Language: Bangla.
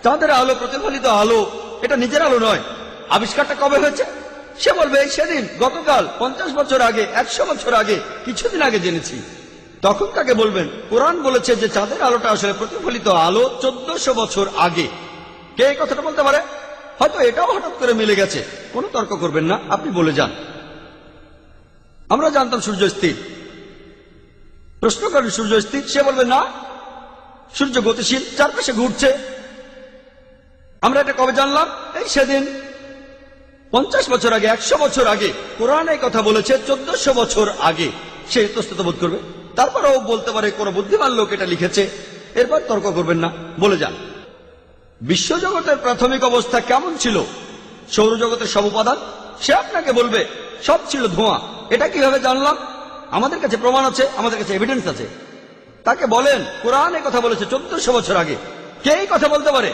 চাঁদের আলো প্রতিফলিত আলো, এটা নিজের আলো নয়। আবিষ্কারটা কবে হয়েছে? সে বলবে এই সেদিন, গতকাল, 50 বছর আগে, 100 বছর আগে, কিছুদিন আগে জেনেছি। তখন তাকে বলবেন কোরআন বলেছে যে চাঁদের আলোটা আসলে প্রতিফলিত আলো 1400 বছর আগে। কে এই কথাটা বলতে পারে? হয়তো এটাও হঠাৎ করে মিলে গেছে। কোনো তর্ক করবেন না, আপনি বলে যান। আমরা জানতাম সূর্য স্থির। প্রশ্ন করেন সূর্য স্থির, সে বলবে না, সূর্য গতিশীল, চারপাশে ঘুরছে। আমরা এটা কবে জানলাম? এই সেদিন, 50 বছর আগে, 100 বছর আগে। কোরআন এই কথা বলেছে 1400 বছর আগে। সে ইতস্তত বোধ করবে। তারপরেও বলতে পারে কোন বুদ্ধিমান লোক এটা লিখেছে। এরপর তর্ক করবেন না, বলে যান। বিশ্বজগতের প্রাথমিক অবস্থা কেমন ছিল? সৌরজগতের সব উপাদান? সে আপনাকে বলবে সব ছিল ধোঁয়া। এটা কিভাবে জানলাম? আমাদের কাছে প্রমাণ আছে, আমাদের কাছে এভিডেন্স আছে। তাকে বলেন কোরআন এই কথা বলেছে 1400 বছর আগে। কে এই কথা বলতে পারে?